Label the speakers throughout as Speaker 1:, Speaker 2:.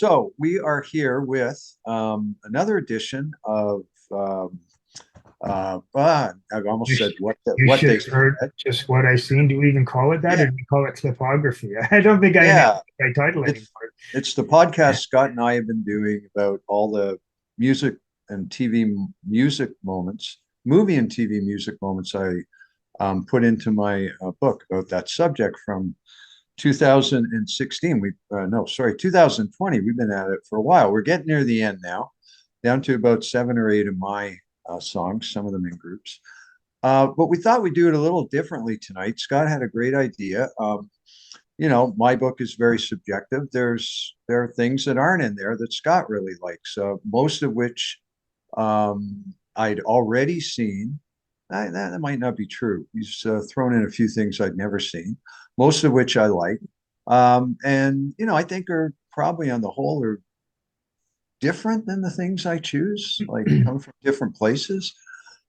Speaker 1: So we are here with another edition of I've almost
Speaker 2: You,
Speaker 1: said
Speaker 2: sh- you
Speaker 1: what
Speaker 2: should
Speaker 1: they
Speaker 2: have heard
Speaker 1: said.
Speaker 2: just what I seen. Do we even call it that,
Speaker 1: Yeah,
Speaker 2: or do we call it clipography? I don't think I know
Speaker 1: yeah.
Speaker 2: my title
Speaker 1: It's
Speaker 2: anymore.
Speaker 1: it's the podcast Scott and I have been doing about all the music and TV music moments, movie and TV music moments I put into my book about that subject from 2016. We no, sorry, 2020. We've been at it for a while. We're getting near the end now, down to about 7 or 8 of my songs, some of them in groups. But we thought we'd do it a little differently tonight. Scott had a great idea. My book is very subjective. There are things that aren't in there that Scott really likes, most of which I'd already seen. That might not be true. He's thrown in a few things I'd never seen, most of which I like, and I think are probably on the whole are different than the things I choose. Like come from different places.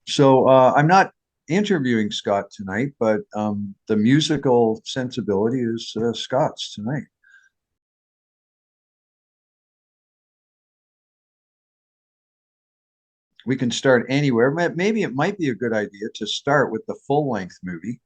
Speaker 1: So I'm not interviewing Scott tonight, but the musical sensibility is Scott's tonight. We can start anywhere. Maybe it might be a good idea to start with the full length movie.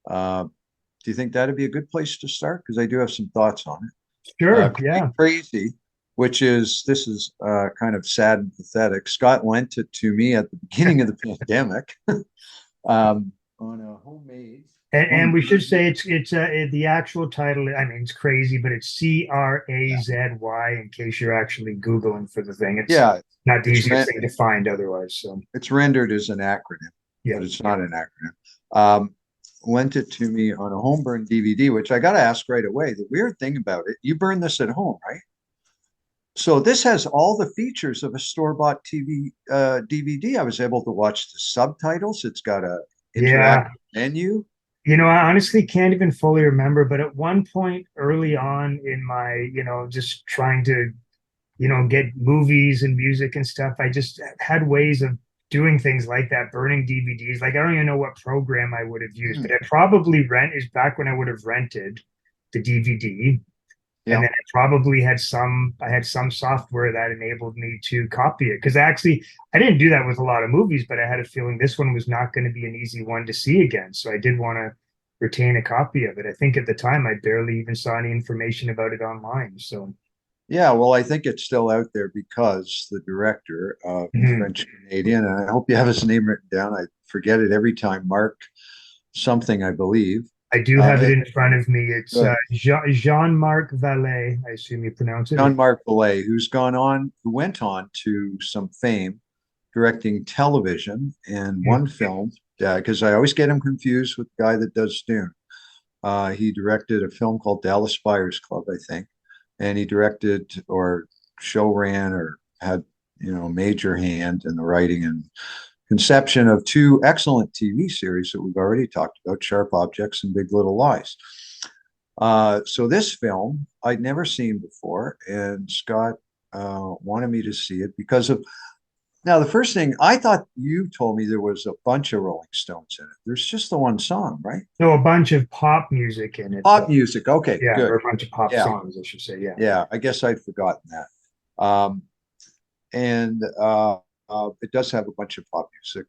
Speaker 1: Uh, do you think that'd be a good place to start? Because I do have some thoughts on it.
Speaker 2: Sure, yeah.
Speaker 1: Crazy, which is this is kind of sad and pathetic. Scott lent it to me at the beginning of the pandemic on a homemade
Speaker 2: And we should
Speaker 1: homebrew.
Speaker 2: say the actual title. I mean, it's crazy, but it's C.R.A.Z.Y. In case you're actually Googling for the thing, it's
Speaker 1: Yeah,
Speaker 2: not the
Speaker 1: it's
Speaker 2: easiest
Speaker 1: re
Speaker 2: thing to find otherwise. So
Speaker 1: it's rendered as an acronym,
Speaker 2: yeah,
Speaker 1: but it's not an acronym. Lent it to me on a home burn DVD, which I got to ask right away. The weird thing about it, you burn this at home, right? So this has all the features of a store-bought TV DVD. I was able to watch the subtitles. It's got a interactive
Speaker 2: yeah.
Speaker 1: menu.
Speaker 2: I honestly can't even fully remember, but at one point early on in my, just trying to, get movies and music and stuff, I just had ways of doing things like that, burning DVDs. Like I don't even know what program I would have used, but
Speaker 1: Hmm.
Speaker 2: I probably rent is back when I would have rented the DVD. And
Speaker 1: Yeah.
Speaker 2: then I had some software that enabled me to copy it. Because actually, I didn't do that with a lot of movies, but I had a feeling this one was not going to be an easy one to see again. So I did want to retain a copy of it. I think at the time I barely even saw any information about it online. So
Speaker 1: Yeah, well, I think it's still out there because the director,
Speaker 2: mhm.
Speaker 1: French Canadian, and I hope you have his name written down. I forget it every time. Mark something, I believe.
Speaker 2: I do
Speaker 1: Uh,
Speaker 2: have it
Speaker 1: it,
Speaker 2: in front of me. It's
Speaker 1: Good.
Speaker 2: Jean-Marc Vallée. I assume you pronounce it.
Speaker 1: Jean-Marc Vallée, who went on to some fame directing television and one film, because I always get him confused with the guy that does Dune. He directed a film called Dallas Buyers Club, I think, and he directed or show ran or had a major hand in the writing and conception of two excellent TV series that we've already talked about, Sharp Objects and Big Little Lies. So this film I'd never seen before, and Scott wanted me to see it because of now the first thing I thought you told me there was a bunch of Rolling Stones in it. There's just the one song, right?
Speaker 2: So a bunch of pop music in it,
Speaker 1: Pop
Speaker 2: but
Speaker 1: music. Okay,
Speaker 2: yeah,
Speaker 1: good.
Speaker 2: or a bunch of pop
Speaker 1: Yeah,
Speaker 2: songs, I should say. Yeah.
Speaker 1: yeah. I guess I'd forgotten that. And it does have a bunch of pop music.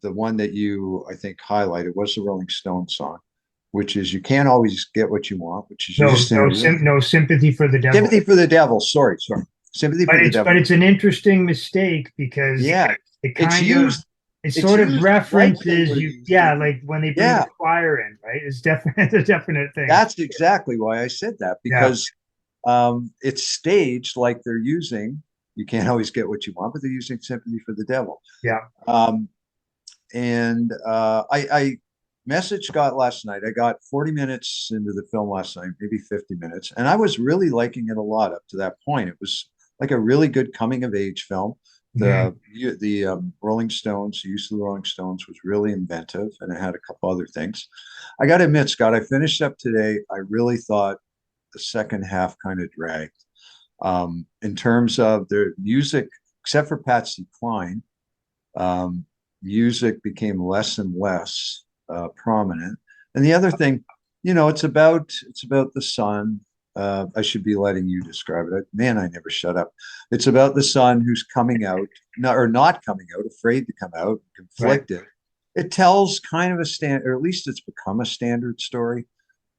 Speaker 1: The one that you, I think, highlighted was the Rolling Stones song, which is "You Can't Always Get What You Want," which is
Speaker 2: No,
Speaker 1: used in a really
Speaker 2: no sympathy for the devil.
Speaker 1: "Sympathy for the Devil." Sorry, "Sympathy for the
Speaker 2: But
Speaker 1: Devil."
Speaker 2: it's an interesting mistake because
Speaker 1: Yeah,
Speaker 2: it
Speaker 1: it's
Speaker 2: kind of
Speaker 1: used.
Speaker 2: it
Speaker 1: It's
Speaker 2: sort of
Speaker 1: used like they
Speaker 2: references
Speaker 1: would have
Speaker 2: you,
Speaker 1: used
Speaker 2: yeah,
Speaker 1: it.
Speaker 2: like when they bring the
Speaker 1: Yeah,
Speaker 2: choir in, right? It's definitely a definite thing.
Speaker 1: that's exactly why I said that
Speaker 2: Yeah,
Speaker 1: because it's staged like they're using. You can't always get what you want, but they're using "Sympathy for the Devil."
Speaker 2: yeah.
Speaker 1: Um, and I messaged Scott last night. I got 40 minutes into the film last night, maybe 50 minutes, and I was really liking it a lot up to that point. It was like a really good coming of age film.
Speaker 2: Mhm.
Speaker 1: The Rolling Stones, the use of the Rolling Stones was really inventive, and it had a couple other things. I got to admit, Scott, I finished up today. I really thought the second half kind of dragged in terms of their music, except for Patsy Cline. Um, Music became less and less prominent. And the other thing, it's about the son I should be letting you describe it. Man, I never shut up. It's about the son who's coming out, or not coming out, afraid to come out,
Speaker 2: Right.
Speaker 1: conflicted. It tells kind of a standard, or at least it's become a standard story.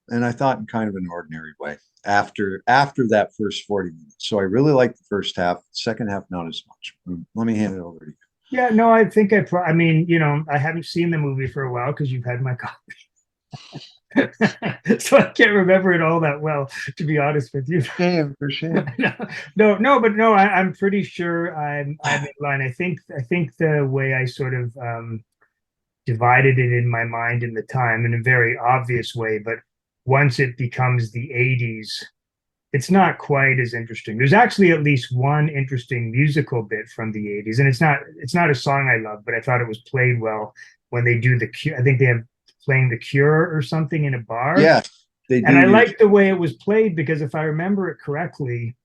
Speaker 1: And I thought in kind of an ordinary way after that first 40 minutes. So I really liked the first half. Second half, not as much. Let me hand it over to you.
Speaker 2: Yeah, no, I think I mean, I haven't seen the movie for a while because you've had my copy. So I can't remember it all that well, to be honest with you.
Speaker 1: Shame, for shame.
Speaker 2: No, I'm pretty sure I'm in line. I think the way I sort of divided it in my mind in the time in a very obvious way, but once it becomes the 80s, it's not quite as interesting. There's actually at least one interesting musical bit from the 80s, and it's not a song I love, but I thought it was played well when they do the Cure. I think they have playing the Cure or something in a bar.
Speaker 1: Yeah, they do
Speaker 2: And I
Speaker 1: use
Speaker 2: like the way it was played because if I remember it correctly,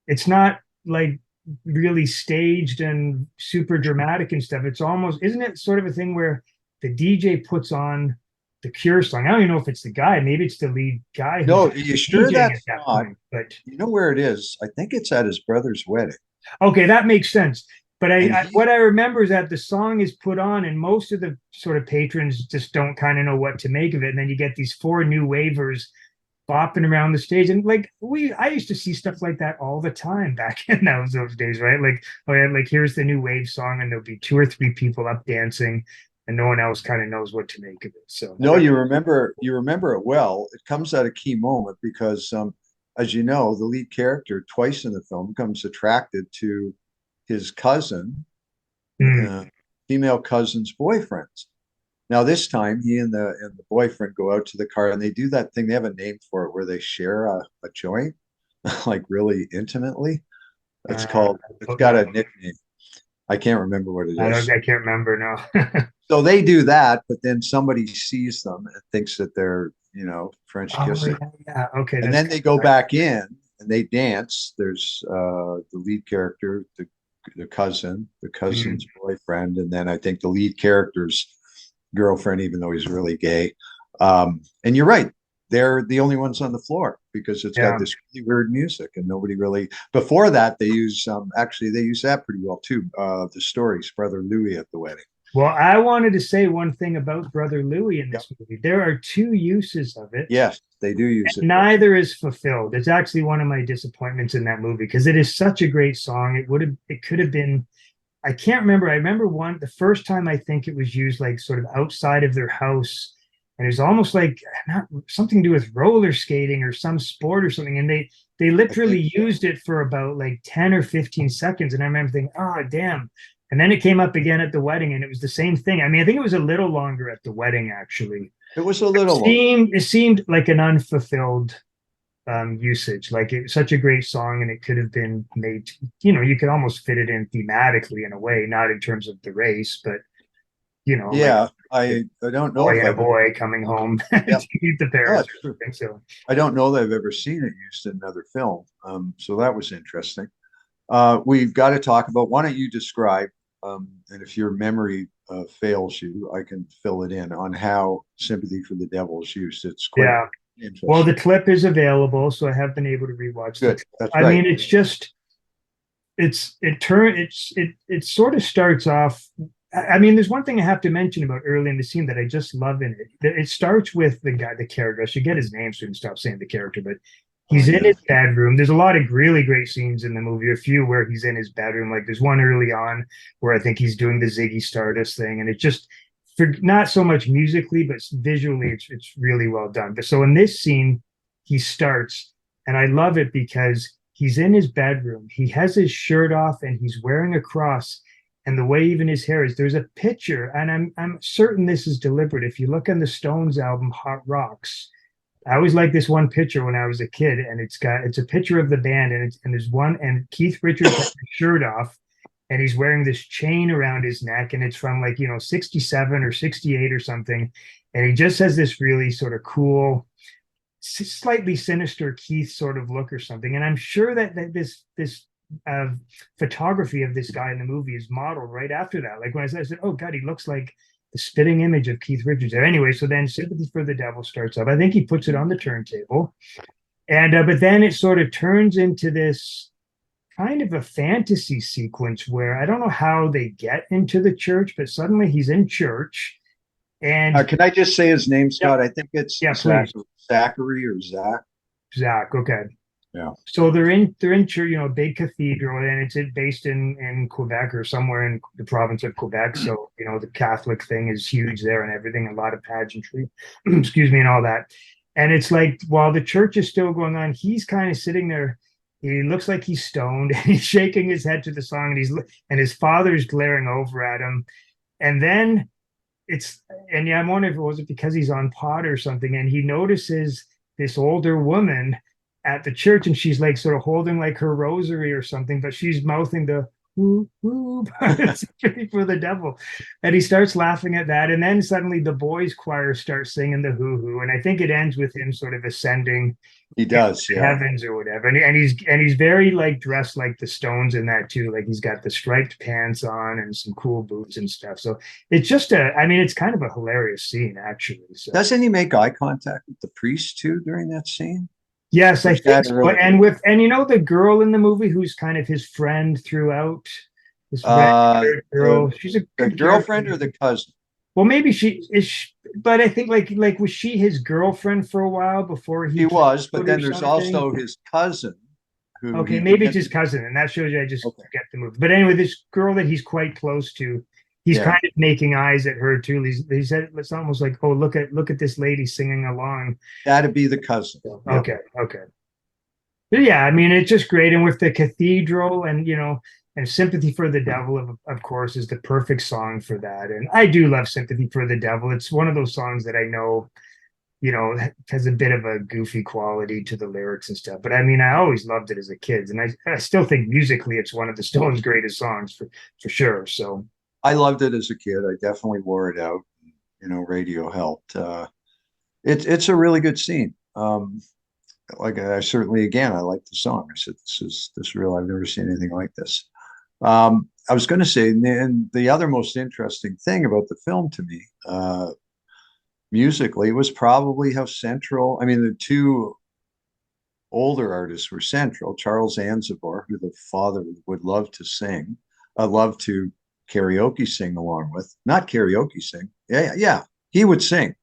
Speaker 2: it's not like really staged and super dramatic and stuff. It's almost, isn't it sort of a thing where the DJ puts on the Cure song? I don't even know if it's the guy. Maybe it's the lead guy
Speaker 1: No,
Speaker 2: who's
Speaker 1: are you sure
Speaker 2: DJing
Speaker 1: that's
Speaker 2: at that
Speaker 1: not?
Speaker 2: point. But
Speaker 1: You know where it is? I think it's at his brother's wedding.
Speaker 2: okay, that makes sense. But
Speaker 1: And
Speaker 2: what I remember is that the song is put on, and most of the sort of patrons just don't kind of know what to make of it. And then you get these four new wavers bopping around the stage, and like I used to see stuff like that all the time back in those days, right? Like, oh yeah, like here's the new wave song, and there'll be two or three people up dancing, and no one else kind of knows what to make of it. So
Speaker 1: no, you remember it well. It comes at a key moment because, as you know, the lead character twice in the film becomes attracted to his cousin,
Speaker 2: mm,
Speaker 1: uh, female cousin's boyfriends. Now this time, he and the boyfriend go out to the car and they do that thing. They have a name for it where they share a joint, like really intimately. It's
Speaker 2: uh,
Speaker 1: called. It's got a nickname. I can't remember what it is.
Speaker 2: I can't remember now.
Speaker 1: So they do that, but then somebody sees them and thinks that they're, French
Speaker 2: Oh
Speaker 1: kissing.
Speaker 2: yeah. Okay,
Speaker 1: And
Speaker 2: that's
Speaker 1: then they go back in and they dance. There's the lead character, the cousin's
Speaker 2: mm,
Speaker 1: boyfriend, and then I think the lead character's girlfriend, even though he's really gay. And you're right, they're the only ones on the floor because it's got
Speaker 2: yeah.
Speaker 1: this really weird music, and nobody really. Before that, they use actually they use that pretty well too. The stories, Brother Louis at the wedding.
Speaker 2: Well, I wanted to say one thing about Brother Louis in
Speaker 1: Yep.
Speaker 2: this movie. There are two uses of it.
Speaker 1: Yes, they do use it.
Speaker 2: Neither is fulfilled. It's actually one of my disappointments in that movie because it is such a great song. It could have been, I can't remember. I remember the first time I think it was used like sort of outside of their house. And it was almost like not something to do with roller skating or some sport or something. And they
Speaker 1: I think
Speaker 2: literally
Speaker 1: so.
Speaker 2: used it for about like 10 or 15 seconds. And I remember thinking, oh, damn. And then it came up again at the wedding and it was the same thing. I mean, I think it was a little longer at the wedding, actually.
Speaker 1: It was a little long.
Speaker 2: It seemed like an unfulfilled usage. Like it's such a great song, and it could have been made. You could almost fit it in thematically in a way, not in terms of the race, but like
Speaker 1: Yeah,
Speaker 2: a
Speaker 1: I don't know
Speaker 2: boy
Speaker 1: if
Speaker 2: and a
Speaker 1: I've
Speaker 2: boy coming home
Speaker 1: yeah,
Speaker 2: to meet the
Speaker 1: no,
Speaker 2: parents
Speaker 1: it's
Speaker 2: or
Speaker 1: true.
Speaker 2: something. So
Speaker 1: I don't know that I've ever seen it used in another film. So that was interesting. We've got to talk about, why don't you describe, and if your memory fails you, I can fill it in on how Sympathy for the Devil is used. It's quite
Speaker 2: yeah. Well, the
Speaker 1: interesting.
Speaker 2: clip is available, so I have been able to rewatch the
Speaker 1: Good.
Speaker 2: clip.
Speaker 1: That's
Speaker 2: I
Speaker 1: right.
Speaker 2: mean, it's just it sort of starts off. I mean, there's one thing I have to mention about early in the scene that I just love in it. It starts with the guy, the character. I should get his name so we can stop saying the character, but
Speaker 1: Oh,
Speaker 2: he's in
Speaker 1: yeah.
Speaker 2: his bedroom. There's a lot of really great scenes in the movie. A few where he's in his bedroom. Like there's one early on where I think he's doing the Ziggy Stardust thing, and it just for not so much musically, but visually, it's really well done. But so in this scene, he starts, and I love it because he's in his bedroom. He has his shirt off, and he's wearing a cross. And the way even his hair is, there's a picture, and I'm certain this is deliberate. If you look on the Stones album Hot Rocks, I always liked this one picture when I was a kid, and it's a picture of the band, and there's one, and Keith Richards has his shirt off, and he's wearing this chain around his neck, and it's from like 67 or 68 or something, and he just has this really sort of cool, slightly sinister Keith sort of look or something, and I'm sure that this uh, photography of this guy in the movie is modeled right after that. Like when I said, oh God, he looks like the spitting image of Keith Richards. Anyway, so then Sympathy for the Devil starts up. I think he puts it on the turntable. And but then it sort of turns into this kind of a fantasy sequence where I don't know how they get into the church, but suddenly he's in church and
Speaker 1: Can I just say his name,
Speaker 2: yeah,
Speaker 1: Scott? I think it's
Speaker 2: yeah, please.
Speaker 1: Zachary or Zach.
Speaker 2: Zach, okay.
Speaker 1: Yeah.
Speaker 2: So they're in church, you know, a big cathedral, and it's based in Quebec or somewhere in the province of Quebec. So, you know, the Catholic thing is huge there and everything, a lot of pageantry, excuse me, and all that. And it's like while the church is still going on, he's kind of sitting there. He looks like he's stoned and he's shaking his head to the song, and his father's glaring over at him. And then it's and yeah, I'm wondering if it was because he's on pot or something, and he notices this older woman at the church, and she's like sort of holding like her rosary or something, but she's mouthing the whoo whoo for the devil, and he starts laughing at that, and then suddenly the boys' choir starts singing the hoo hoo, and I think it ends with him sort of ascending
Speaker 1: He does, yeah.
Speaker 2: heavens or whatever. And he's very like dressed like the Stones in that too. Like he's got the striped pants on and some cool boots and stuff. So it's just I mean, it's kind of a hilarious scene actually. So
Speaker 1: Doesn't he make eye contact with the priest too during that scene?
Speaker 2: yes,
Speaker 1: Or
Speaker 2: I
Speaker 1: is
Speaker 2: think
Speaker 1: that
Speaker 2: so.
Speaker 1: early?
Speaker 2: And you know the girl in the movie who's kind of his friend throughout, this red-haired girl. She's a
Speaker 1: The
Speaker 2: good character.
Speaker 1: girlfriend or the cousin?
Speaker 2: Well, maybe she is, but I think like was she his girlfriend for a while before he
Speaker 1: He
Speaker 2: came
Speaker 1: was, but
Speaker 2: out or
Speaker 1: then there's
Speaker 2: something?
Speaker 1: also his cousin who
Speaker 2: Okay,
Speaker 1: he
Speaker 2: maybe it's
Speaker 1: begins.
Speaker 2: his cousin, and that shows you I just
Speaker 1: Okay.
Speaker 2: forget the movie. But anyway, this girl that he's quite close to, he's
Speaker 1: Yeah,
Speaker 2: kind of making eyes at her too. He said it's almost like, oh, look at this lady singing along.
Speaker 1: that'd be the cousin. Yep.
Speaker 2: Okay, okay. But yeah, I mean, it's just great. And with the cathedral and, you know, and Sympathy for the Devil, of course, is the perfect song for that. And I do love Sympathy for the Devil. It's one of those songs that I know, you know, has a bit of a goofy quality to the lyrics and stuff. But I mean, I always loved it as a kid. And I still think musically it's one of the Stones' greatest songs for sure. So
Speaker 1: I loved it as a kid. I definitely wore it out. You know, radio helped. It's a really good scene. Like I certainly again I like the song. I said this real. I've never seen anything like this. I was going to say, and the other most interesting thing about the film to me, musically, was probably how central. I mean, the two older artists were central. C.R.A.Z.Y, who the father would love to sing, love to karaoke sing along with. Not karaoke sing. Yeah, yeah, he would sing.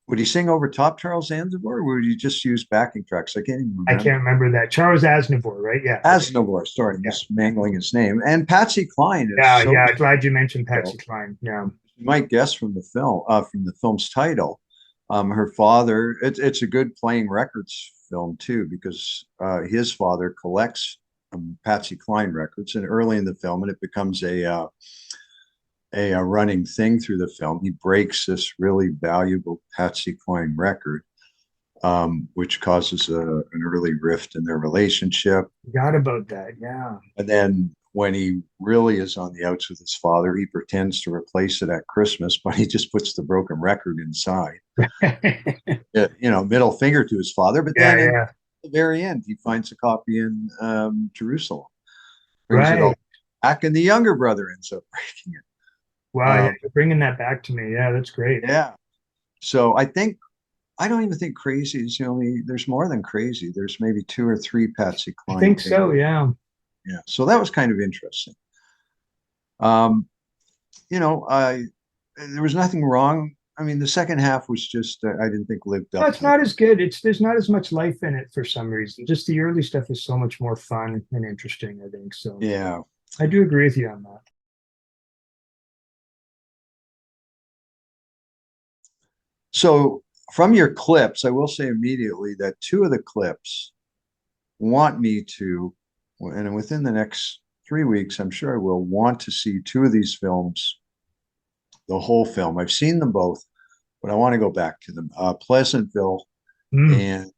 Speaker 1: Would he sing over top C.R.A.Z.Y, or would he just use backing tracks? I can't even
Speaker 2: I
Speaker 1: remember.
Speaker 2: can't remember that. Charles Aznavour, right? Yeah. Okay.
Speaker 1: Aznavour, sorry,
Speaker 2: Yeah.
Speaker 1: mismangling his name. And Patsy Cline is
Speaker 2: Yeah.
Speaker 1: so
Speaker 2: Yeah. Glad you mentioned Patsy
Speaker 1: central.
Speaker 2: Cline. Yeah.
Speaker 1: You might guess from the film's title. Her father, it's a good playing records film too, because his father collects Patsy Cline records, and early in the film, and it becomes a running thing through the film. He breaks this really valuable Patsy Cline record, which causes an early rift in their relationship.
Speaker 2: Forgot about that. Yeah.
Speaker 1: And then when he really is on the outs with his father, he pretends to replace it at Christmas, but he just puts the broken record inside. You know, middle finger to his father. But
Speaker 2: Yeah.
Speaker 1: then in
Speaker 2: Yeah.
Speaker 1: the very end, he finds a copy in Jerusalem, brings it
Speaker 2: Right.
Speaker 1: all back, and the younger brother ends up breaking it.
Speaker 2: Wow. Yeah.
Speaker 1: Um,
Speaker 2: You're bringing that back to me. Yeah. That's great.
Speaker 1: yeah. So I don't even think Crazy is the only. There's more than Crazy. There's maybe two or three Patsy
Speaker 2: I
Speaker 1: Cline
Speaker 2: think
Speaker 1: things.
Speaker 2: so. Yeah.
Speaker 1: Yeah. So that was kind of interesting. Um, you know, I there was nothing wrong. I mean, the second half was just I didn't think lived
Speaker 2: No,
Speaker 1: up
Speaker 2: it's
Speaker 1: to the.
Speaker 2: not as good. There's not as much life in it for some reason. Just the early stuff is so much more fun and interesting, I think. So
Speaker 1: Yeah.
Speaker 2: I do agree with you on that.
Speaker 1: So from your clips, I will say immediately that two of the clips want me to, and within the next 3 weeks, I'm sure I will want to see two of these films, the whole film. I've seen them both, but I want to go back to them. Pleasantville,
Speaker 2: Mm,
Speaker 1: and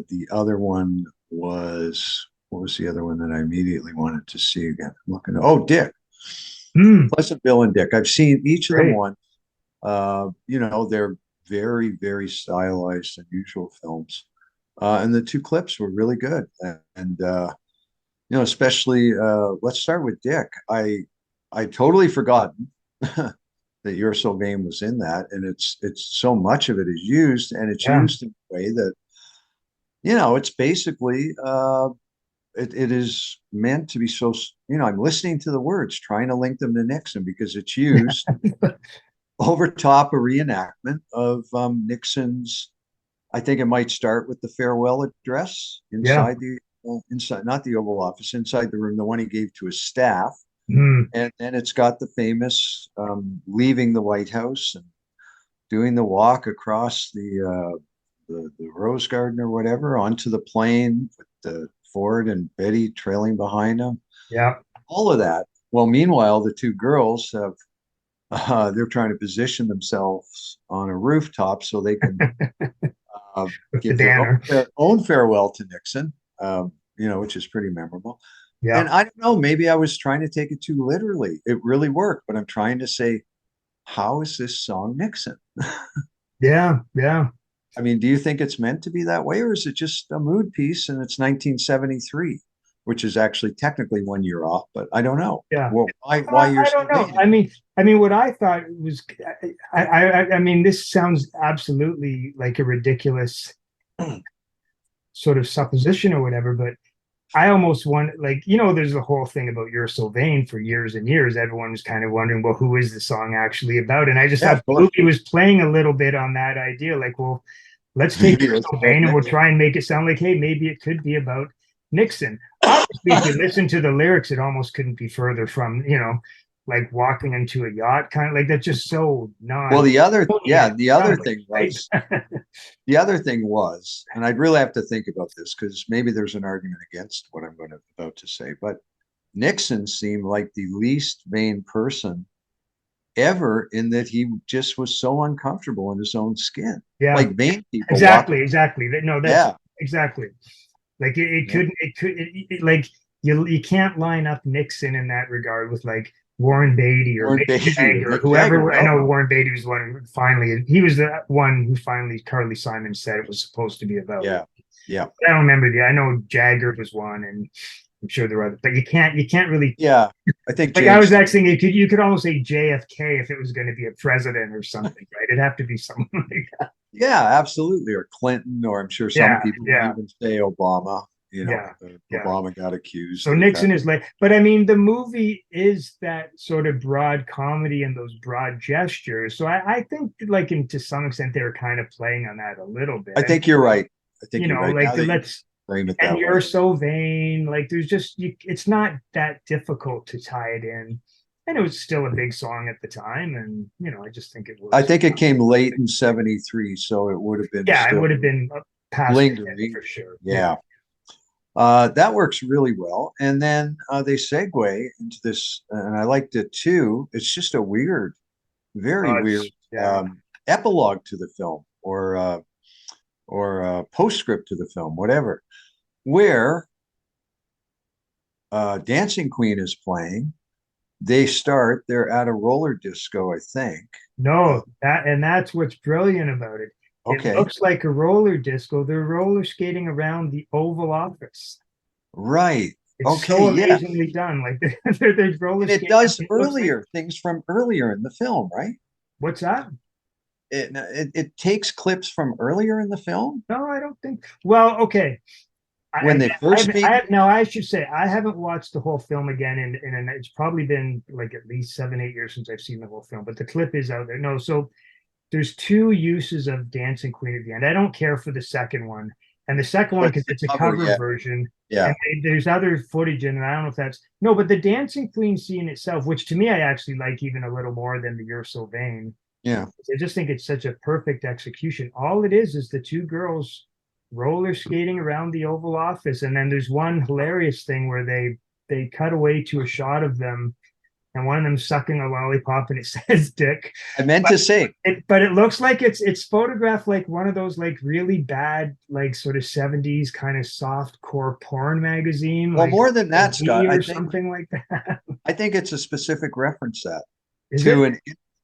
Speaker 1: the other one was, what was the other one that I immediately wanted to see again? I'm looking. Oh, Dick.
Speaker 2: mm,
Speaker 1: Pleasantville and Dick. I've seen each of them
Speaker 2: great.
Speaker 1: once. You know, they're very, very stylized, unusual films. And the two clips were really good. And you know, especially let's start with Dick. I totally forgotten that You're So Vain was in that, and it's so much of it is used, and it's
Speaker 2: Yeah.
Speaker 1: used in a way that it's basically it is meant to be so, I'm listening to the words, trying to link them to Nixon because it's used over top a reenactment of Nixon's. I think it might start with the farewell address
Speaker 2: Yeah.
Speaker 1: inside inside, not the Oval Office, inside the room, the one he gave to his staff.
Speaker 2: Mm,
Speaker 1: And then it's got the famous leaving the White House and doing the walk across the Rose Garden or whatever onto the plane with the Ford and Betty trailing behind him.
Speaker 2: yeah.
Speaker 1: All of that. Well, meanwhile, the two girls have they're trying to position themselves on a rooftop so they can
Speaker 2: With the
Speaker 1: give their
Speaker 2: banner.
Speaker 1: own farewell to Nixon, which is pretty memorable. And
Speaker 2: Yeah.
Speaker 1: I don't know, maybe I was trying to take it too literally. It really worked, but I'm trying to say, how is this song Nixon?
Speaker 2: Yeah. Yeah.
Speaker 1: I mean, do you think it's meant to be that way, or is it just a mood piece and it's 1973, which is actually technically 1 year off, but I don't know.
Speaker 2: Yeah.
Speaker 1: Well, why you're
Speaker 2: I don't know.
Speaker 1: Sylvania?
Speaker 2: I mean, what I thought was, I mean, this sounds absolutely like a ridiculous sort of supposition or whatever, but I almost want, like, there's the whole thing about You're So Vain for years and years. Everyone was kind of wondering, well, who is the song actually about? And I just
Speaker 1: Yeah,
Speaker 2: thought
Speaker 1: of
Speaker 2: the
Speaker 1: course.
Speaker 2: movie was playing a little bit on that idea, like, well, let's take
Speaker 1: Maybe
Speaker 2: You're
Speaker 1: it's
Speaker 2: So
Speaker 1: about
Speaker 2: Vain and we'll
Speaker 1: Nixon.
Speaker 2: try and make it sound like, hey, maybe it could be about Nixon. Obviously, if you listen to the lyrics, it almost couldn't be further from, like walking into a yacht, kind of like that's just so
Speaker 1: Well,
Speaker 2: non.
Speaker 1: the other
Speaker 2: Sounding,
Speaker 1: thing
Speaker 2: right?
Speaker 1: was, and I'd really have to think about this because maybe there's an argument against what I'm about to say, but Nixon seemed like the least vain person ever in that he just was so uncomfortable in his own skin.
Speaker 2: Yeah,
Speaker 1: Like vain people walk
Speaker 2: exactly,
Speaker 1: around.
Speaker 2: exactly. No, that's
Speaker 1: Yeah.
Speaker 2: exactly. Like it
Speaker 1: Yeah.
Speaker 2: couldn't, like you can't line up Nixon in that regard with like Warren Beatty or
Speaker 1: Warren
Speaker 2: Mick
Speaker 1: Beatty or
Speaker 2: Jagger or
Speaker 1: Mick Jagger.
Speaker 2: whoever. I
Speaker 1: No.
Speaker 2: know Warren Beatty was the one who finally, he was the one who finally Carly Simon said it was supposed to be about.
Speaker 1: Yeah. Yeah.
Speaker 2: I don't remember I know Jagger was one, and I'm sure there were other, but you can't really.
Speaker 1: Yeah. I think
Speaker 2: Like I was
Speaker 1: James.
Speaker 2: actually thinking, you could almost say JFK if it was going to be a president or something, right? It'd have to be someone like that.
Speaker 1: Yeah, absolutely. Or Clinton, or I'm sure some
Speaker 2: Yeah,
Speaker 1: people would
Speaker 2: yeah,
Speaker 1: even say Obama.
Speaker 2: yeah, yeah.
Speaker 1: Obama got accused
Speaker 2: So
Speaker 1: of
Speaker 2: Nixon
Speaker 1: having.
Speaker 2: is like, but I mean, the movie is that sort of broad comedy and those broad gestures. So I think, like, to some extent, they were kind of playing on that a little bit.
Speaker 1: I
Speaker 2: And
Speaker 1: think you're right. I think you're right.
Speaker 2: like
Speaker 1: Now
Speaker 2: the
Speaker 1: that you
Speaker 2: let's,
Speaker 1: frame it
Speaker 2: and
Speaker 1: that way.
Speaker 2: You're So Vain. Like, there's just it's not that difficult to tie it in, and it was still a big song at the time. And I just think it
Speaker 1: I
Speaker 2: was.
Speaker 1: think it came late in 73, so it would have been
Speaker 2: Yeah, it
Speaker 1: still
Speaker 2: would have been past the hit
Speaker 1: lingering.
Speaker 2: for sure. Yeah.
Speaker 1: Yeah. That works really well. And then they segue into this, and I liked it too. It's just a weird, very weird
Speaker 2: Yeah.
Speaker 1: epilogue to the film or postscript to the film, whatever, where Dancing Queen is playing. They're at a roller disco, I think. Uh,
Speaker 2: No, that's what's brilliant about it. It
Speaker 1: okay.
Speaker 2: looks like a roller disco. They're roller skating around the Oval Office.
Speaker 1: Right.
Speaker 2: It's
Speaker 1: Okay.
Speaker 2: so
Speaker 1: Yeah.
Speaker 2: amazingly done. Like they're roller
Speaker 1: And it
Speaker 2: skating.
Speaker 1: does
Speaker 2: It looks like,
Speaker 1: earlier things from earlier in the film, right?
Speaker 2: what's that?
Speaker 1: It takes clips from earlier in the film
Speaker 2: No, I don't think. Well, okay.
Speaker 1: when they first
Speaker 2: I
Speaker 1: meet.
Speaker 2: have now. I should say I haven't watched the whole film again, and it's probably been like at least 7, 8 years since I've seen the whole film. But the clip is out there. No, so there's two uses of Dancing Queen at the end. I don't care for the second one. And the second one,
Speaker 1: What's
Speaker 2: because
Speaker 1: the
Speaker 2: it's a
Speaker 1: cover?
Speaker 2: cover
Speaker 1: Yeah.
Speaker 2: version, and
Speaker 1: Yeah.
Speaker 2: there's other footage in it. I don't know if that's no, but the Dancing Queen scene itself, which to me I actually like even a little more than the You're So Vain.
Speaker 1: Yeah.
Speaker 2: I just think it's such a perfect execution. All it is the two girls roller skating around the Oval Office, and then there's one hilarious thing where they cut away to a shot of them, and one of them sucking a lollipop, and it says "Dick."
Speaker 1: I meant to say,
Speaker 2: But it looks like it's photographed like one of those like really bad like sort of 70s kind of soft core porn magazine,
Speaker 1: well,
Speaker 2: like
Speaker 1: more than that,
Speaker 2: V
Speaker 1: Scott,
Speaker 2: or something like that.
Speaker 1: I think it's a specific reference that
Speaker 2: Is
Speaker 1: to
Speaker 2: it?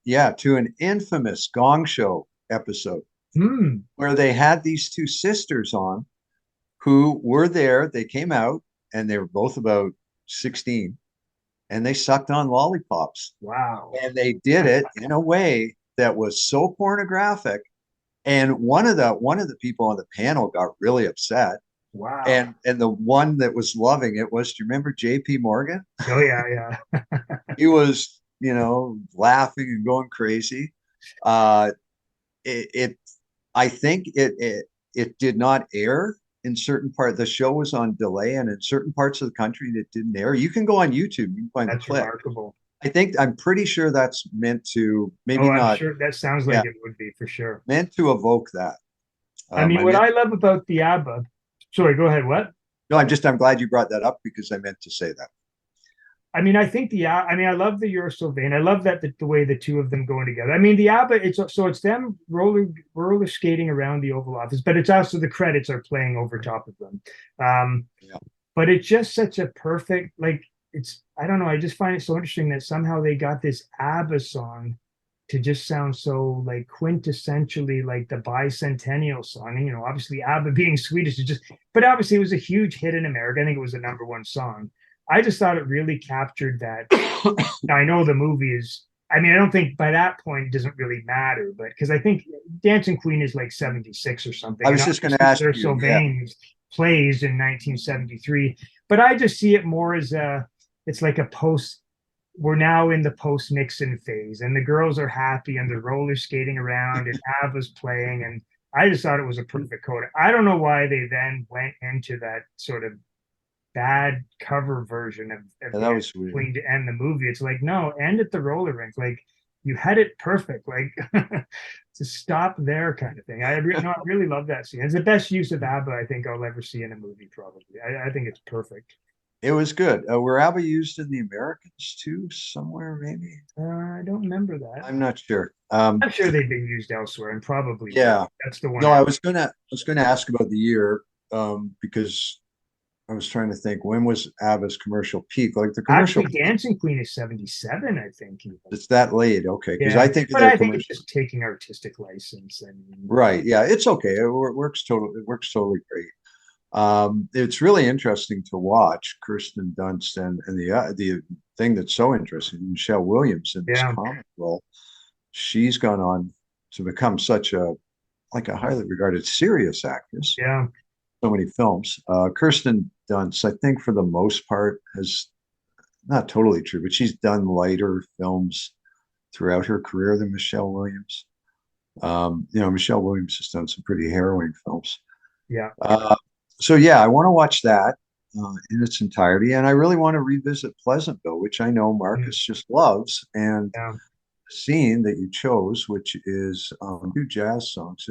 Speaker 1: an to an infamous Gong Show episode
Speaker 2: Hmm.
Speaker 1: where they had these two sisters on who were there. They came out and they were both about 16 and they sucked on lollipops.
Speaker 2: Wow.
Speaker 1: And they did it in a way that was so pornographic And one of the people on the panel got really upset.
Speaker 2: Wow.
Speaker 1: And the one that was loving it was, do you remember JP Morgan?
Speaker 2: Oh yeah, yeah.
Speaker 1: He was, laughing and going crazy. Uh, it I think it did not air in certain part. The show was on delay, and in certain parts of the country it didn't air. You can go on YouTube, you can find the
Speaker 2: That's
Speaker 1: clip.
Speaker 2: remarkable.
Speaker 1: I'm pretty sure that's meant to,
Speaker 2: Oh,
Speaker 1: maybe
Speaker 2: I'm
Speaker 1: not,
Speaker 2: sure that sounds
Speaker 1: yeah,
Speaker 2: like it would be for sure.
Speaker 1: meant to evoke that.
Speaker 2: I mean,
Speaker 1: I
Speaker 2: what
Speaker 1: meant
Speaker 2: I love about the ABBA, sorry, go ahead. What?
Speaker 1: No, I'm glad you brought that up because I meant to say that.
Speaker 2: I mean, I think I mean, I love the You're So Vain. I love that the way the two of them going together. I mean, the ABBA, it's them roller skating around the Oval Office, but it's also the credits are playing over top of them. Um,
Speaker 1: Yeah.
Speaker 2: but it's just such a perfect, like, I don't know, I just find it so interesting that somehow they got this ABBA song to just sound so like quintessentially like the bicentennial song. And, obviously ABBA being Swedish is just, but obviously it was a huge hit in America. I think it was the number one song. I just thought it really captured that. Now, I know the movie is, I mean, I don't think by that point it doesn't really matter, but because I think Dancing Queen is like 76 or something.
Speaker 1: I
Speaker 2: And
Speaker 1: was just going to
Speaker 2: obviously
Speaker 1: ask
Speaker 2: They're
Speaker 1: you,
Speaker 2: So
Speaker 1: yeah.
Speaker 2: Vain plays in 1973. But I just see it more as it's like a post, we're now in the post Nixon phase, and the girls are happy and they're roller skating around, and ABBA's playing. And I just thought it was a perfect code. I don't know why they then went into that sort of bad cover version of
Speaker 1: Yeah, that
Speaker 2: Dancing
Speaker 1: was weird.
Speaker 2: Queen to end the movie. It's like, no, end at the roller rink. Like, you had it perfect. Like, to stop there, kind of thing. I really love that scene. It's the best use of ABBA I think I'll ever see in a movie. Probably, I think it's perfect.
Speaker 1: It was good. Were ABBA used in the Americans too, somewhere maybe?
Speaker 2: I don't remember that.
Speaker 1: I'm not sure.
Speaker 2: I'm sure they've been used elsewhere and probably will.
Speaker 1: Yeah.
Speaker 2: That's the one.
Speaker 1: No, I was gonna ask about the year, because I was trying to think, when was ABBA's commercial peak? Like the commercial
Speaker 2: Actually, Dancing Queen is 77, I think. Even.
Speaker 1: It's that late, okay? Because
Speaker 2: Yeah,
Speaker 1: I think of
Speaker 2: but
Speaker 1: their
Speaker 2: I think it's
Speaker 1: commercial.
Speaker 2: just taking artistic license and
Speaker 1: Right. Yeah, it's okay. It works totally great. It's really interesting to watch Kirsten Dunst and the thing that's so interesting, Michelle Williams in this
Speaker 2: yeah,
Speaker 1: comic role. She's gone on to become such a highly regarded serious actress.
Speaker 2: yeah.
Speaker 1: So many films. Kirsten Dunst, I think for the most part, has not totally true, but she's done lighter films throughout her career than Michelle Williams. Michelle Williams has done some pretty harrowing films.
Speaker 2: Yeah.
Speaker 1: Uh, so yeah, I want to watch that in its entirety, and I really want to revisit Pleasantville, which I know
Speaker 2: Mm,
Speaker 1: Marcus just loves, and
Speaker 2: yeah.
Speaker 1: the scene that you chose, which is two jazz songs,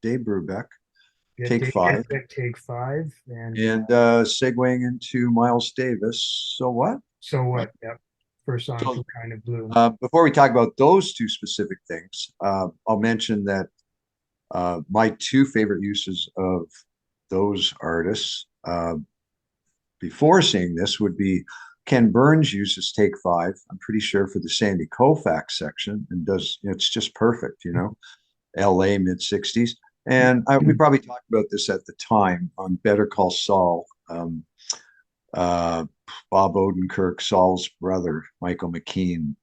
Speaker 1: Dave Brubeck,
Speaker 2: Yeah.
Speaker 1: Take Five,
Speaker 2: Take five. And
Speaker 1: and segueing into Miles Davis. So what?
Speaker 2: so
Speaker 1: Right.
Speaker 2: what? Yeah. First song
Speaker 1: So
Speaker 2: from Kind of Blue.
Speaker 1: before we talk about those two specific things, I'll mention that my two favorite uses of those artists before seeing this would be Ken Burns uses Take Five, I'm pretty sure, for the Sandy Koufax section, and it's just perfect, LA mid 60s. And we probably talked about this at the time on Better Call Saul. Uh, Bob Odenkirk, Saul's brother, Michael McKean,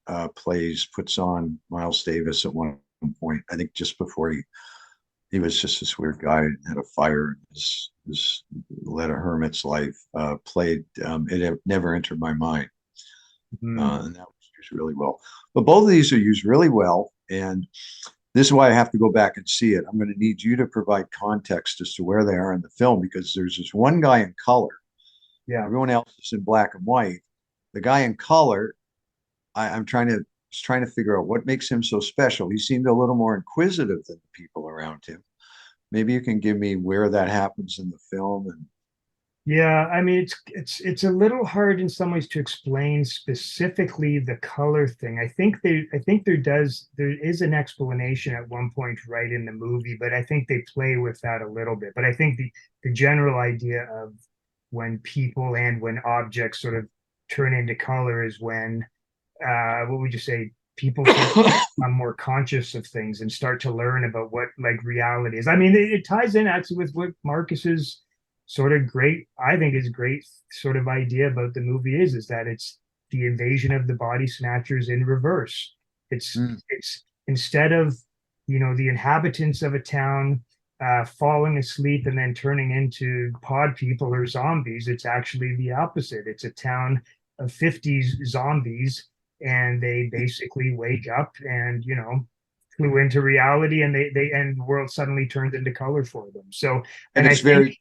Speaker 1: puts on Miles Davis at one point, I think just before he was just this weird guy, had a fire, his led a hermit's life, played, it never entered my mind.
Speaker 2: Mm,
Speaker 1: And that was used really well. But both of these are used really well. And this is why I have to go back and see it. I'm going to need you to provide context as to where they are in the film, because there's this one guy in color.
Speaker 2: yeah.
Speaker 1: Everyone else is in black and white. The guy in color, I'm trying to figure out what makes him so special. He seemed a little more inquisitive than the people around him. Maybe you can give me where that happens in the film. And
Speaker 2: Yeah, I mean it's a little hard in some ways to explain specifically the color thing. I think there is an explanation at one point right in the movie, but I think they play with that a little bit. But I think the general idea of when people and when objects sort of turn into color is when what would you say, people sort of become more conscious of things and start to learn about what like reality is. I mean, it ties in actually with what Marcus's sort of great, I think is great sort of idea about the movie is that it's the invasion of the body snatchers in reverse. It's
Speaker 1: mm,
Speaker 2: it's instead of the inhabitants of a town falling asleep and then turning into pod people or zombies. It's actually the opposite. It's a town of 50s zombies, and they basically wake up and, flew into reality, and and the world suddenly turned into color for them. So,
Speaker 1: And
Speaker 2: and I
Speaker 1: it's
Speaker 2: think,
Speaker 1: very,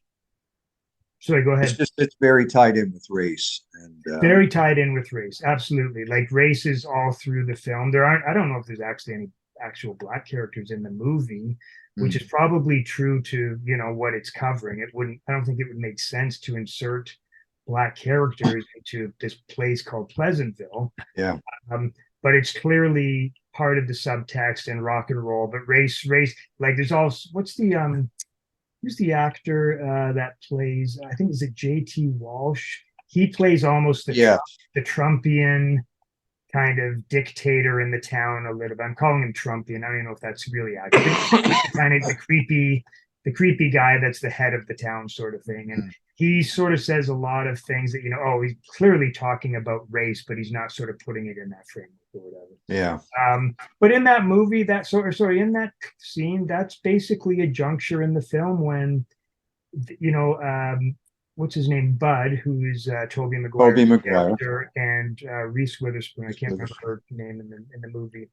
Speaker 2: sorry, go ahead.
Speaker 1: it's very tied in with race. And
Speaker 2: Very tied in with race. Absolutely. Like race is all through the film. I don't know if there's actually any actual black characters in the movie, which is probably true to, what it's covering. I don't think it would make sense to insert black characters into this place called Pleasantville.
Speaker 1: yeah,
Speaker 2: Um, but it's clearly part of the subtext and rock and roll. But race, like there's also, who's the actor that plays, I think is it J.T. Walsh? He plays almost
Speaker 1: yeah,
Speaker 2: the Trumpian kind of dictator in the town a little bit. I'm calling him Trumpian. I don't even know if that's really accurate. Kind of the creepy guy that's the head of the town sort of thing. And he sort of says a lot of things that, oh, he's clearly talking about race, but he's not sort of putting it in that framework or whatever.
Speaker 1: yeah.
Speaker 2: But in that movie, in that scene, that's basically a juncture in the film when, what's his name, Bud, who is Tobey Maguire's character, and Reese Witherspoon. I can't remember her name in the movie.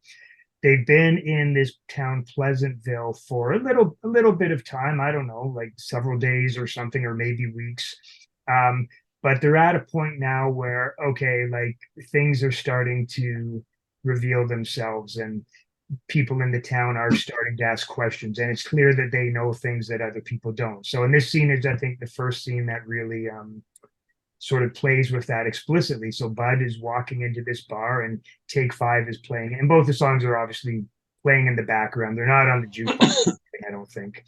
Speaker 2: They've been in this town Pleasantville for a little bit of time. I don't know, like several days or something, or maybe weeks. But they're at a point now where, okay, like things are starting to reveal themselves, and people in the town are starting to ask questions, and it's clear that they know things that other people don't. So in this scene is, I think, the first scene that really sort of plays with that explicitly. So Bud is walking into this bar, and Take Five is playing, and both the songs are obviously playing in the background. They're not on the jukebox, I don't think.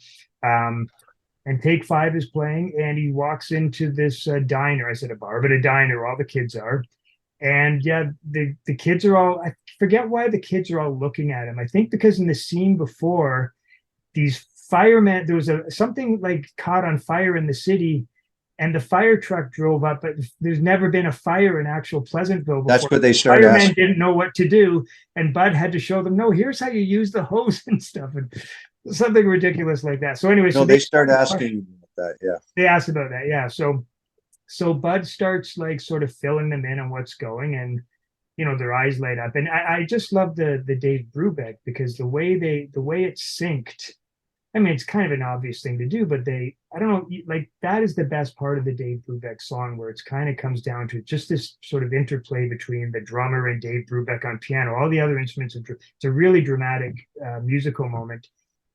Speaker 2: And Take Five is playing, and he walks into this diner. I said a bar, but a diner. All the kids are. And yeah, the kids are all, I forget why the kids are all looking at him. I think because in the scene before, these firemen, there was something like caught on fire in the city, and the fire truck drove up, but there's never been a fire in actual Pleasantville before.
Speaker 1: That's what they started
Speaker 2: Firemen
Speaker 1: asking.
Speaker 2: didn't know what to do, and Bud had to show them, no, here's how you use the hose and stuff, and something ridiculous like that. So anyway,
Speaker 1: No, they started asking that. Yeah.
Speaker 2: They asked about that. Yeah. So Bud starts like sort of filling them in on what's going, and their eyes light up. And I just love the Dave Brubeck, because the way it's synced. I mean, it's kind of an obvious thing to do, but I don't know, like that is the best part of the Dave Brubeck song, where it's kind of comes down to just this sort of interplay between the drummer and Dave Brubeck on piano. All the other instruments, it's a really dramatic musical moment,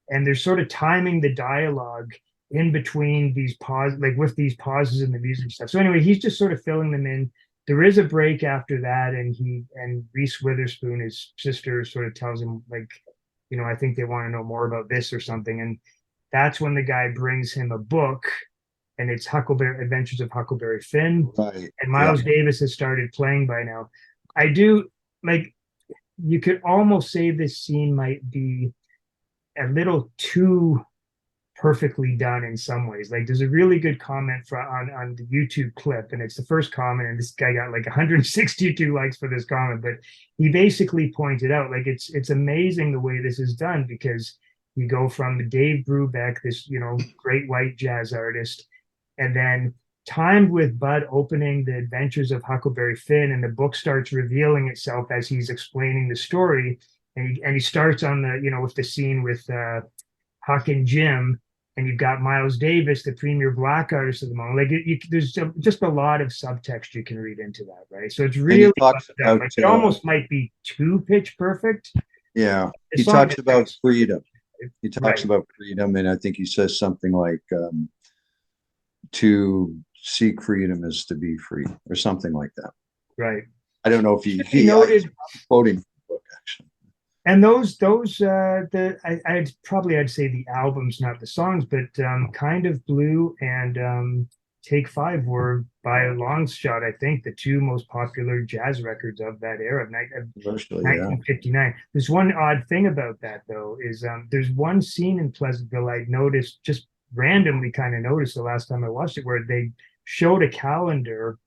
Speaker 2: and they're sort of timing the dialogue in between these pauses, like with these pauses in the music stuff. So anyway, he's just sort of filling them in. There is a break after that, and Reese Witherspoon, his sister, sort of tells him like, I think they want to know more about this or something. And that's when the guy brings him a book, and it's Huckleberry Adventures of Huckleberry Finn.
Speaker 1: Right.
Speaker 2: And Miles Davis has started playing by now. I do like, you could almost say this scene might be a little too perfectly done in some ways. Like there's a really good comment on the YouTube clip, and it's the first comment, and this guy got like 162 likes for this comment, but he basically pointed out like it's amazing the way this is done, because you go from Dave Brubeck, this great white jazz artist, and then timed with Bud opening the Adventures of Huckleberry Finn, and the book starts revealing itself as he's explaining the story, and he starts on the with the scene with Huck and Jim, and you've got Miles Davis, the premier black artist of the moment. Like there's just a lot of subtext you can read into that, right? So it's really
Speaker 1: about,
Speaker 2: like, it almost might be too pitch perfect.
Speaker 1: Yeah, he talks about freedom. He talks about freedom, and I think he says something like, "To seek freedom is to be free," or something like that.
Speaker 2: Right.
Speaker 1: I don't know if he noted quoting the book actually.
Speaker 2: And those I'd say the albums, not the songs, but Kind of Blue and Take Five were by a long shot, I think, the two most popular jazz records of that era of 1959. There's one odd thing about that though, is there's one scene in Pleasantville I noticed, just randomly kind of noticed the last time I watched it, where they showed a calendar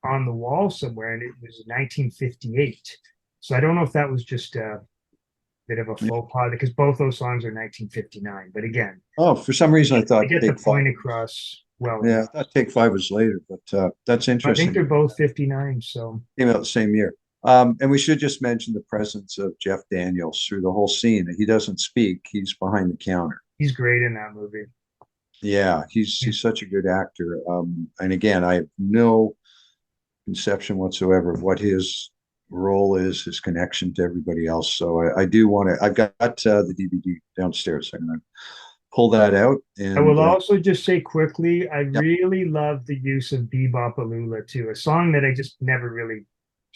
Speaker 2: on the wall somewhere, and it was 1958. So I don't know if that was just bit of a faux pas because both those songs are 1959. But again,
Speaker 1: Oh, for some reason I
Speaker 2: I
Speaker 1: thought
Speaker 2: get the
Speaker 1: Take Five.
Speaker 2: point across well
Speaker 1: Yeah,
Speaker 2: enough.
Speaker 1: I thought Take Five was later, but that's
Speaker 2: I think
Speaker 1: interesting.
Speaker 2: they're both 59, so
Speaker 1: Came out the same year. And we should just mention the presence of Jeff Daniels through the whole scene. He doesn't speak; he's behind the counter.
Speaker 2: he's great in that movie.
Speaker 1: Yeah, he's such a good actor. And again, I have no conception whatsoever of what his role is, his connection to everybody else. So I do want to. I've got the DVD downstairs. I'm going to pull that out.
Speaker 2: I will
Speaker 1: And
Speaker 2: also just say quickly, I
Speaker 1: yeah,
Speaker 2: really love the use of Bebop Alula too, a song that I just never really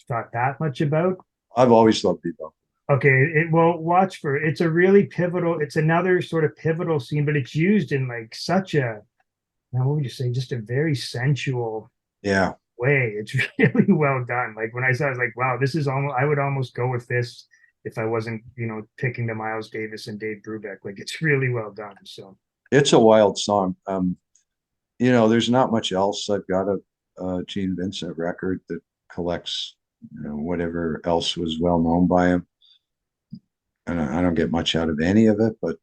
Speaker 2: thought that much about.
Speaker 1: I've always loved Bebop.
Speaker 2: Okay, it will watch for it's a really pivotal, it's another sort of pivotal scene, but it's used in like such a, now what would you say, just a very sensual
Speaker 1: Yeah,
Speaker 2: way. It's really well done. Like when I saw it, I was like, wow, this is almost, I would almost go with this if I wasn't, picking the Miles Davis and Dave Brubeck. Like it's really well done. So
Speaker 1: it's a wild song. There's not much else. I've got a Gene Vincent record that collects, whatever else was well known by him. And I don't get much out of any of it, but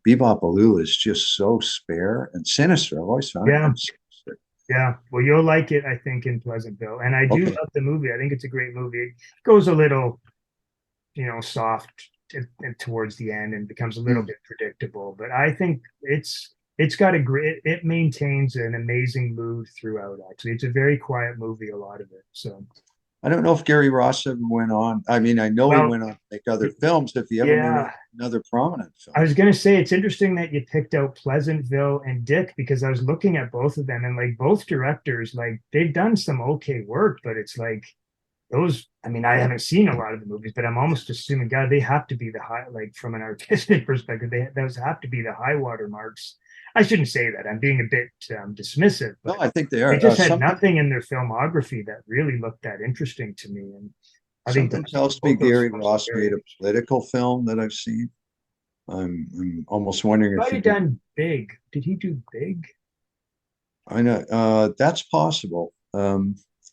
Speaker 1: Bebop Alula is just so spare and sinister. I've always found it
Speaker 2: yeah,
Speaker 1: kind of sinister.
Speaker 2: yeah. Well, you'll like it, I think, in Pleasantville. And I do
Speaker 1: Okay.
Speaker 2: love the movie. I think it's a great movie. It goes a little, soft towards the end and becomes a little
Speaker 1: Hmm.
Speaker 2: bit predictable. But I think it's got a great, it maintains an amazing mood throughout, actually. It's a very quiet movie, a lot of it. So
Speaker 1: I don't know if Gary Ross ever went on. I mean, I know he
Speaker 2: well,
Speaker 1: went on to make other films. If he ever made
Speaker 2: yeah.
Speaker 1: another prominent
Speaker 2: I
Speaker 1: film.
Speaker 2: was gonna say it's interesting that you picked out Pleasantville and Dick because I was looking at both of them and like both directors, like they've done some okay work, but it's like those, I mean, I haven't seen a lot of the movies, but I'm almost assuming, God, they have to be the high, like from an artistic perspective, those have to be the high water marks. I shouldn't say that. I'm being a bit dismissive,
Speaker 1: No,
Speaker 2: but
Speaker 1: I think they
Speaker 2: they
Speaker 1: are.
Speaker 2: just had
Speaker 1: Something
Speaker 2: nothing in their filmography that really looked that interesting to me. And I think
Speaker 1: something
Speaker 2: those
Speaker 1: tells me
Speaker 2: both those
Speaker 1: Gary
Speaker 2: films are
Speaker 1: Ross
Speaker 2: very
Speaker 1: made a
Speaker 2: interesting.
Speaker 1: political film that I've seen. I'm almost wondering if
Speaker 2: Might
Speaker 1: he
Speaker 2: have
Speaker 1: did.
Speaker 2: done Big. Did he do Big?
Speaker 1: I know that's possible.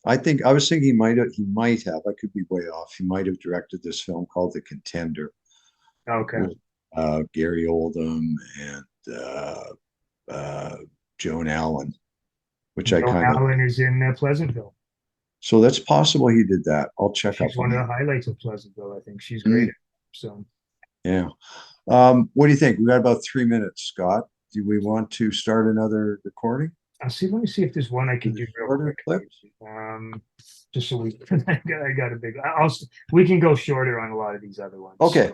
Speaker 1: I think I was thinking he might have. I could be way off. He might have directed this film called The Contender
Speaker 2: Okay.
Speaker 1: with Gary Oldham and uh, Joan Allen, which I
Speaker 2: Joan
Speaker 1: kind of.
Speaker 2: Allen is in Pleasantville.
Speaker 1: So that's possible he did that. I'll check up
Speaker 2: She's one
Speaker 1: on
Speaker 2: of
Speaker 1: that.
Speaker 2: the highlights of Pleasantville. I think she's great.
Speaker 1: Mm,
Speaker 2: So
Speaker 1: yeah. What do you think? We got about 3 minutes, Scott. Do we want to start another recording?
Speaker 2: I'll see. Let me see if there's one I
Speaker 1: Do
Speaker 2: can
Speaker 1: the
Speaker 2: do real
Speaker 1: shorter
Speaker 2: quick.
Speaker 1: clip?
Speaker 2: Just so we, I got a big. We can go shorter on a lot of these other ones. So,
Speaker 1: Okay.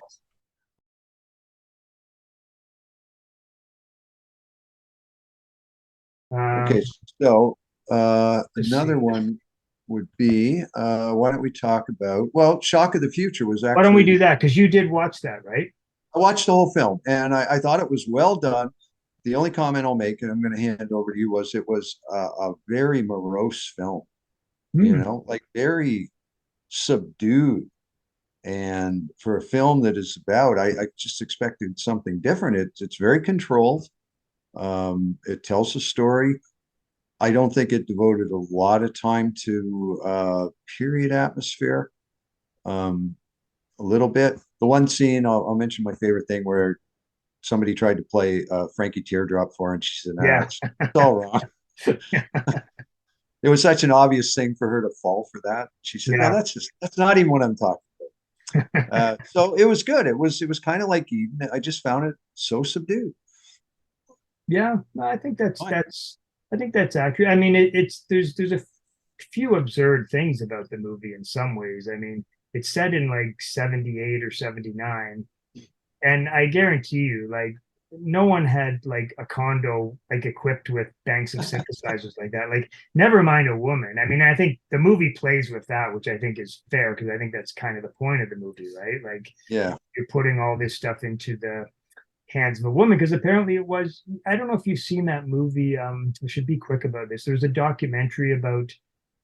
Speaker 2: um,
Speaker 1: Okay. So
Speaker 2: let's see.
Speaker 1: another one would be why don't we talk about, well, Shock of the Future was
Speaker 2: Why don't we do
Speaker 1: actually,
Speaker 2: that? Because you did watch that, right?
Speaker 1: I watched the whole film and I thought it was well done. The only comment I'll make, and I'm going to hand it over to you, was it was a very morose film,
Speaker 2: Hmm.
Speaker 1: like very subdued. And for a film that is about, I just expected something different. It's very controlled. It tells a story. I don't think it devoted a lot of time to period atmosphere. Um, a little bit. The one scene I'll mention my favorite thing where somebody tried to play Frankie Teardrop for her, and she said, "Nah,
Speaker 2: Yeah.
Speaker 1: it's all wrong." It was such an obvious thing for her to fall for that. She said, "No,
Speaker 2: Yeah.
Speaker 1: that's not even what I'm talking." So it was good. It was kind of like Eden. I just found it so subdued.
Speaker 2: Yeah. No, I think
Speaker 1: Fine.
Speaker 2: I think that's accurate. I mean, it's there's a few absurd things about the movie in some ways. I mean, it's set in like 78 or 79. And I guarantee you, like, no one had like a condo like equipped with banks of synthesizers like that. Like, never mind a woman. I mean, I think the movie plays with that, which I think is fair because I think that's kind of the point of the movie, right? Like,
Speaker 1: Yeah.
Speaker 2: you're putting all this stuff into the hands of a woman because apparently it was, I don't know if you've seen that movie. We should be quick about this. There's a documentary about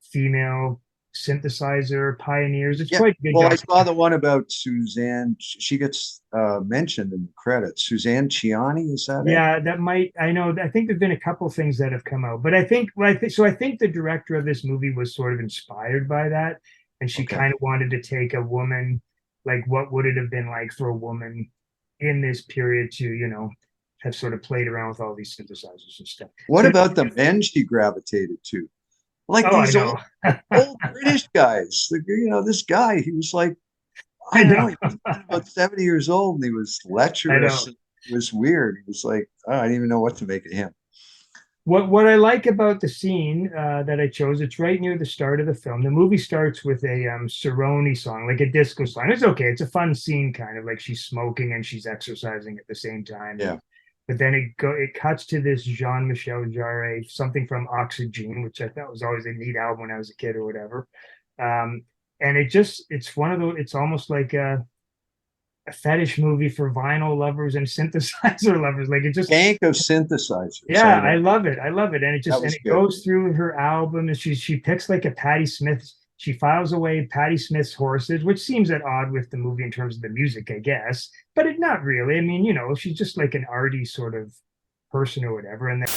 Speaker 2: female synthesizer pioneers. It's
Speaker 1: Yeah.
Speaker 2: quite a good
Speaker 1: Well, I saw
Speaker 2: documentary.
Speaker 1: the one about Suzanne. She gets mentioned in the credits. Suzanne Ciani, is that it?
Speaker 2: Yeah, that might, I know, I think there've been a couple things that have come out, but I think, well, I think the director of this movie was sort of inspired by that. And she
Speaker 1: Okay.
Speaker 2: kind of wanted to take a woman like what would it have been like for a woman in this period to, have sort of played around with all these synthesizers and stuff.
Speaker 1: What
Speaker 2: So,
Speaker 1: about the men she gravitated to? Like
Speaker 2: oh, I
Speaker 1: these
Speaker 2: know.
Speaker 1: old British guys. This guy, he was like, I
Speaker 2: I
Speaker 1: don't know,
Speaker 2: know.
Speaker 1: he was about 70 years old and he was
Speaker 2: I
Speaker 1: lecherous.
Speaker 2: know.
Speaker 1: It was weird. He was like, oh, I didn't even know what to make of him.
Speaker 2: What I like about the scene that I chose, it's right near the start of the film. The movie starts with a C.R.A.Z.Y song, like a disco song. It's okay. It's a fun scene, kind of like she's smoking and she's exercising at the same time.
Speaker 1: Yeah.
Speaker 2: But then it cuts to this Jean-Michel Jarre, something from Oxygen, which I thought was always a neat album when I was a kid or whatever. Um, and it's almost like a fetish movie for vinyl lovers and synthesizer lovers. Like it just,
Speaker 1: Bank of synthesizers.
Speaker 2: yeah, I love it. I love it.
Speaker 1: That
Speaker 2: And
Speaker 1: was
Speaker 2: it
Speaker 1: good.
Speaker 2: goes through her album and she picks like a Patti Smith. She files away Patti Smith's horses, which seems at odd with the movie in terms of the music, I guess, but not really. I mean, she's just like an arty sort of person or whatever. And then